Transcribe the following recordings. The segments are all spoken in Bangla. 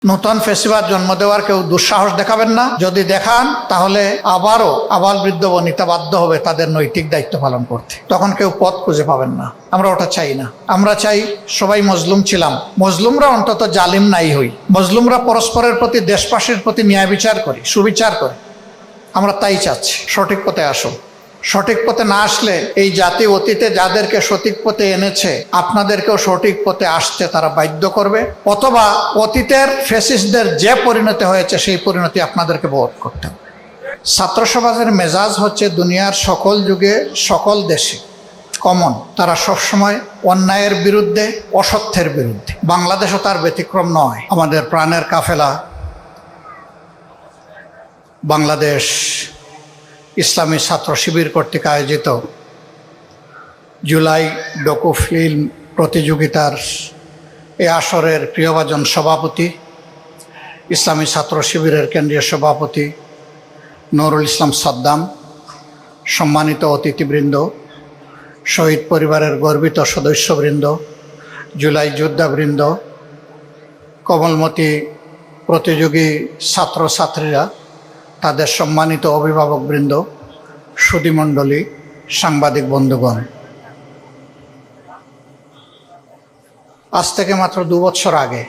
নতুন ফেসিবাদ জন্ম দেওয়ার কেউ দুঃসাহস দেখাবেন না। যদি দেখান তাহলে আবারও আবাল বৃদ্ধ বনিতা বাধ্য হবে তাদের নৈতিক দায়িত্ব পালন করতে। তখন কেউ পথ খুঁজে পাবেন না। আমরা ওটা চাই না। আমরা চাই সবাই মজলুম ছিলাম, মজলুমরা অন্তত জালিম নাই হই, মজলুমরা পরস্পরের প্রতি, দেশবাসীর প্রতি ন্যায় বিচার করি, সুবিচার করি। আমরা তাই চাচ্ছি। সঠিক পথে আসুন। সঠিক পথে না আসলে এই জাতি অতীতে যাদেরকে সঠিক পথে এনেছে আপনাদেরকেও সঠিক পথে আসতে তারা বাধ্য করবে, অথবা অতীতের ফ্যাসিস্টদের যে পরিণতি হয়েছে সেই পরিণতি আপনাদেরকে ভোগ করতে হবে। ছাত্র সমাজের মেজাজ হচ্ছে দুনিয়ার সকল যুগে সকল দেশে কমন। তারা সবসময় অন্যায়ের বিরুদ্ধে, অসত্যের বিরুদ্ধে। বাংলাদেশও তার ব্যতিক্রম নয়। আমাদের প্রাণের কাফেলা বাংলাদেশ ইসলামী ছাত্র শিবির কর্তৃক আয়োজিত জুলাই ডকু ফিল্ম প্রতিযোগিতার এ আসরের প্রিয়ভাজন সভাপতি, ইসলামী ছাত্র শিবিরের কেন্দ্রীয় সভাপতি নুরুল ইসলাম সাদ্দাম, সম্মানিত অতিথিবৃন্দ, শহীদ পরিবারের গর্বিত সদস্যবৃন্দ, জুলাই যোদ্ধাবৃন্দ, কমলমতি প্রতিযোগী ছাত্রছাত্রীরা, তাদের সম্মানিত অভিভাবকবৃন্দ, সুধীমণ্ডলী, সাংবাদিক বন্ধুগণ, আজ থেকে মাত্র 2 বছর আগে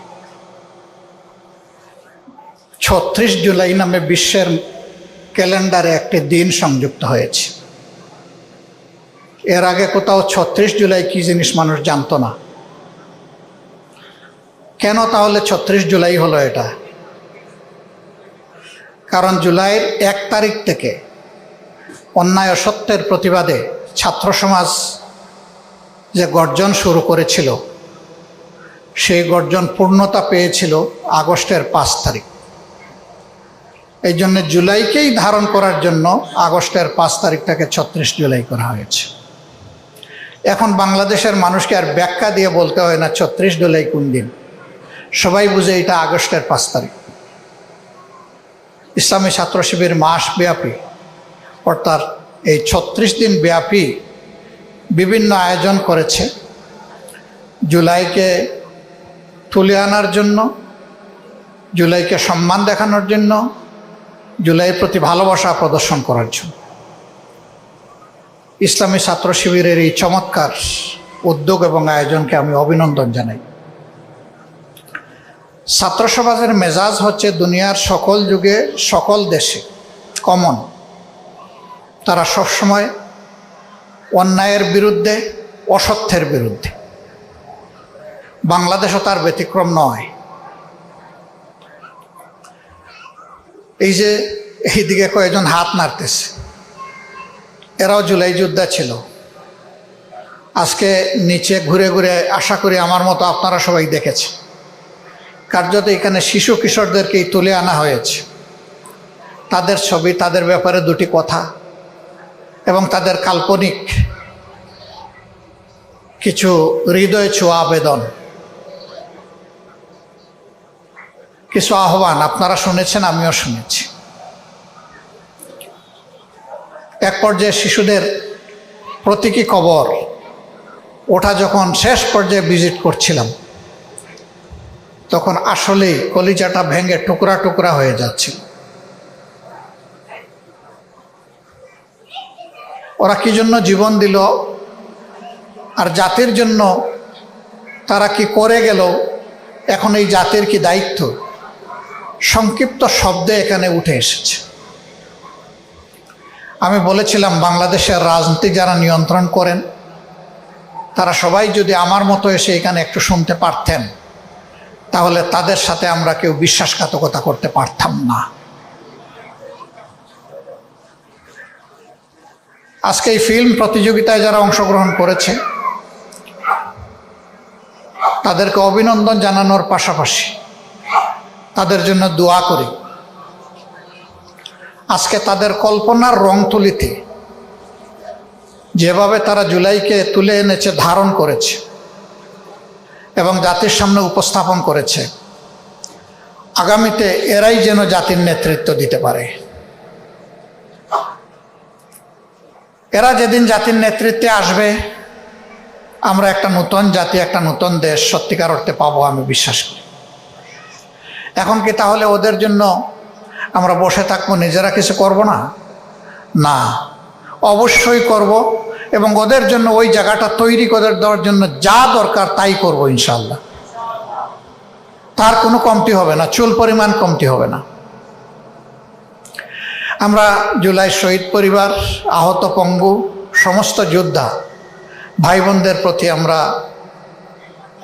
36 জুলাই নামে বিশ্বের ক্যালেন্ডারে একটি দিন সংযুক্ত হয়েছে। এর আগে কোথাও 36 জুলাই কি জিনিস মানুষ জানতো না। কেন তাহলে 36 জুলাই হলো এটা? কারণ জুলাইয়ের 1 তারিখ থেকে অন্যায় অসত্যের প্রতিবাদে ছাত্র সমাজ যে গর্জন শুরু করেছিল সেই গর্জন পূর্ণতা পেয়েছিল আগস্টের 5 তারিখ। এই জন্য জুলাইকেই ধারণ করার জন্য আগস্টের 5 তারিখটাকে 36 জুলাই করা হয়েছে। এখন বাংলাদেশের মানুষকে আর ব্যাখ্যা দিয়ে বলতে হয় না 36 জুলাই কোন দিন, সবাই বুঝে এটা আগস্টের 5 তারিখ। ইসলামী ছাত্র শিবির মাস ব্যাপী, অর্থাৎ এই 36 দিন ব্যাপী বিভিন্ন আয়োজন করেছে জুলাইকে তুলে আনার জন্য, জুলাইকে সম্মান দেখানোর জন্য, জুলাইয়ের প্রতি ভালোবাসা প্রদর্শন করার জন্য। ইসলামী ছাত্র শিবিরের এই চমৎকার উদ্যোগ এবং আয়োজনকে আমি অভিনন্দন জানাই। ছাত্র সমাজের মেজাজ হচ্ছে দুনিয়ার সকল যুগে সকল দেশে কমন। তারা সবসময় অন্যায়ের বিরুদ্ধে, অসত্যের বিরুদ্ধে। বাংলাদেশও তার ব্যতিক্রম নয়। এই যে এইদিকে কয়েকজন হাত নাড়তেছে, এরাও জুলাই যোদ্ধা ছিল। আজকে নিচে ঘুরে ঘুরে আশা করি আমার মতো আপনারা সবাই দেখেছে, কার্যত এখানে শিশু কিশোরদেরকেই তুলে আনা হয়েছে। তাদের ছবি, তাদের ব্যাপারে 2টি কথা এবং তাদের কাল্পনিক কিছু হৃদয় ছোঁয়া আবেদন, কিছু আহ্বান আপনারা শুনেছেন, আমিও শুনেছি। এক পর্যায়ে শিশুদের প্রতীকী কবর ওটা যখন শেষ পর্যায়ে ভিজিট করছিলাম তখন আসলেই কলিজাটা ভেঙে টুকরা টুকরা হয়ে যাচ্ছিল। ওরা কি জন্য জীবন দিল আর জাতির জন্য তারা কি করে গেল, এখন এই জাতির কি দায়িত্ব, সংক্ষিপ্ত শব্দে এখানে উঠে এসেছে। আমি বলেছিলাম বাংলাদেশের রাজনীতি যারা নিয়ন্ত্রণ করেন তারা সবাই যদি আমার মতো এসে এখানে একটু শুনতে পারতেন তাহলে তাদের সাথে আমরা কেউ বিশ্বাসঘাতকতা করতে পারতাম না। আজকে এই ফিল্ম প্রতিযোগিতায় যারা অংশগ্রহণ করেছে তাদেরকে অভিনন্দন জানানোর পাশাপাশি তাদের জন্য দোয়া করি। আজকে তাদের কল্পনার রং তুলিতে যেভাবে তারা জুলাইকে তুলে এনেছে, ধারণ করেছে এবং জাতির সামনে উপস্থাপন করেছে, আগামীতে এরাই যেন জাতির নেতৃত্ব দিতে পারে। এরা যেদিন জাতির নেতৃত্বে আসবে আমরা একটা নতুন জাতি, একটা নতুন দেশ সত্যিকার অর্থে পাবো, আমি বিশ্বাস করি। এখন কি তাহলে ওদের জন্য আমরা বসে থাকবো, নিজেরা কিছু করব না? না, অবশ্যই করব, এবং ওদের জন্য ওই জায়গাটা তৈরি করে দেওয়ার জন্য যা দরকার তাই করব ইনশাআল্লাহ। তার কোনো কমতি হবে না, চুল পরিমাণ কমতি হবে না। আমরা জুলাই শহীদ পরিবার, আহত পঙ্গু সমস্ত যোদ্ধা ভাই বোনদের প্রতি আমরা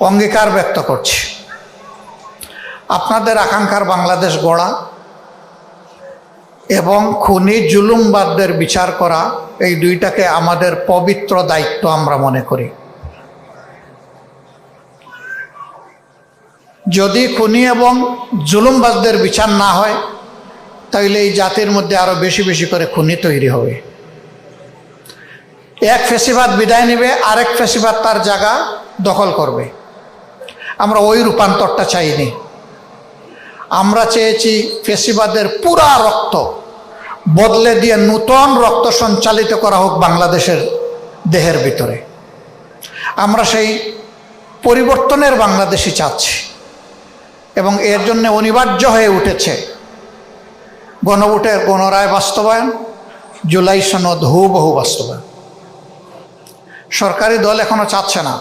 অঙ্গীকার ব্যক্ত করছি, আপনাদের আকাঙ্ক্ষার বাংলাদেশ গড়া এবং খুনি জুলুমবাদদের বিচার করা, এই দুইটাকে আমাদের পবিত্র দায়িত্ব আমরা মনে করি। যদি খুনি এবং জুলুমবাদদের বিচার না হয়, তাহলে এই জাতির মধ্যে আরো বেশি বেশি করে খুনি তৈরি হবে। এক ফেসিবাদ বিদায় নেবে, আরেক ফেসিবাদ তার জায়গা দখল করবে। আমরা ওই রূপান্তরটা চাইনি। আমরা চেয়েছি ফেসিবাদের পুরা রক্ত বদলে দিয়ে নূতন রক্ত সঞ্চালিত করা হোক বাংলাদেশের দেহের ভিতরে। আমরা সেই পরিবর্তনের বাংলাদেশই চাচ্ছি, এবং এর জন্য অনিবার্য হয়ে উঠেছে গণভোটের গণরায় বাস্তবায়ন, জুলাই সনদ হুবহু বাস্তবায়ন। সরকারি দল এখনো চাচ্ছে না,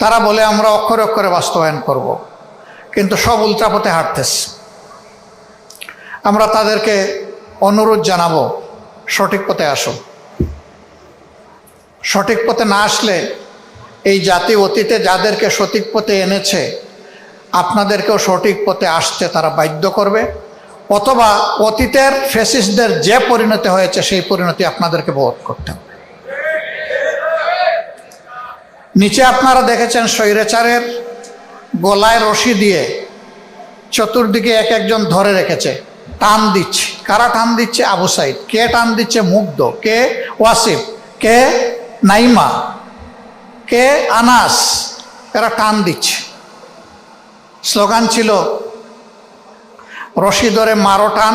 তারা বলে আমরা অক্ষরে অক্ষরে বাস্তবায়ন করব, কিন্তু সব উল্টাপথে হাঁটতেছে। আমরা তাদেরকে অনুরোধ জানাবো, সঠিক পথে আসো। সঠিক পথে না আসলে এই জাতি অতীতে যাদেরকে সঠিক পথে এনেছে, আপনাদেরকেও সঠিক পথে আসতে তারা বাধ্য করবে, অথবা অতীতের ফ্যাসিস্টদের যে পরিণতি হয়েছে সেই পরিণতি আপনাদেরকে ভোগ করতে হবে। নিচে আপনারা দেখেছেন স্বৈরাচারের গলায় রশি দিয়ে চতুর্দিকে এক একজন ধরে রেখেছে, টান দিচ্ছে। কারা টান দিচ্ছে? আবু সাইদ। কে টান দিচ্ছে? মুগ্ধ। কে? ওয়াসিফ। কে? নাইমা। কে? আনাস। এরা টান দিচ্ছে। স্লোগান ছিল, রশি ধরে মারো টান,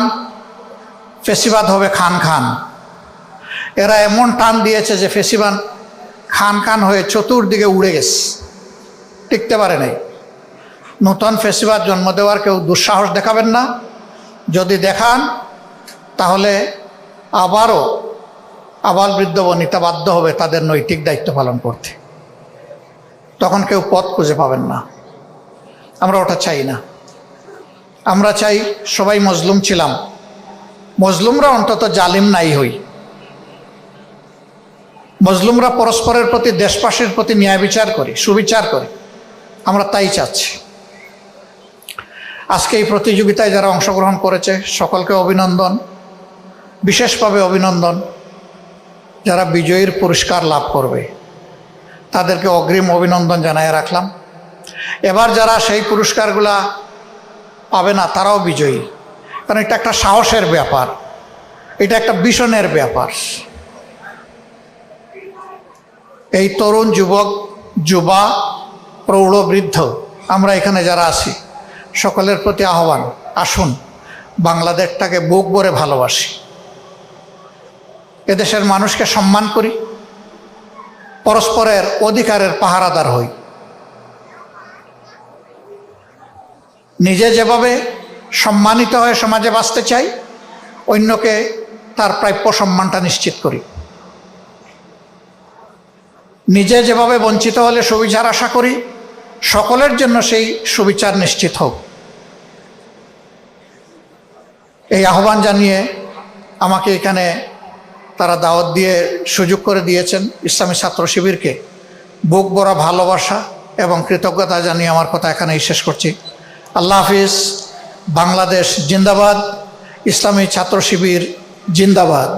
ফেসিবাদ হবে খান খান। এরা এমন টান দিয়েছে যে ফেসিবাদ খান খান হয়ে চতুর্দিকে উড়ে গেছে, টিকতে পারে নাই। নূতন ফেসিবাদ জন্ম দেওয়ার কেউ দুঃসাহস দেখাবেন না। যদি দেখান তাহলে আবারও আবাল বৃদ্ধ বনিতা বাধ্য হবে তাদের নৈতিক দায়িত্ব পালন করতে। তখন কেউ পথ খুঁজে পাবেন না। আমরা ওটা চাই না। আমরা চাই সবাই মজলুম ছিলাম, মজলুমরা অন্তত জালিম নাই হই। মজলুমরা পরস্পরের প্রতি, দেশবাসীর প্রতি ন্যায় বিচার করি, সুবিচার করি। আমরা তাই চাচ্ছি। আজকে এই প্রতিযোগিতায় যারা অংশগ্রহণ করেছে সকলকে অভিনন্দন, বিশেষভাবে অভিনন্দন যারা বিজয়ীর পুরস্কার লাভ করবে, তাদেরকে অগ্রিম অভিনন্দন জানাই রাখলাম। এবার যারা সেই পুরস্কারগুলা পাবে না তারাও বিজয়ী, কারণ এটা একটা সাহসের ব্যাপার, এটা একটা বিশনের ব্যাপার। এই তরুণ যুবক, যুবা, প্রৌঢ়, বৃদ্ধ, আমরা এখানে যারা আছি সকলের প্রতি আহ্বান, আসুন বাংলাদেশটাকে বুক ভরে ভালোবাসি, এদেশের মানুষকে সম্মান করি, পরস্পরের অধিকারের পাহারাদার হই। নিজে যেভাবে সম্মানিত হয়ে সমাজে বাঁচতে চাই, অন্যকে তার প্রাপ্য সম্মানটা নিশ্চিত করি। নিজে যেভাবে বঞ্চিত হলে সুবিচার আশা করি, সকলের জন্য সেই সুবিচার নিশ্চিত হোক। এই আহ্বান জানিয়ে আমাকে এখানে তারা দাওয়াত দিয়ে সুযোগ করে দিয়েছেন, ইসলামী ছাত্র শিবিরকে বুক ভরা ভালোবাসা এবং কৃতজ্ঞতা জানিয়ে আমার কথা এখানেই শেষ করছি। আল্লাহ হাফিজ। বাংলাদেশ জিন্দাবাদ। ইসলামী ছাত্র শিবির জিন্দাবাদ।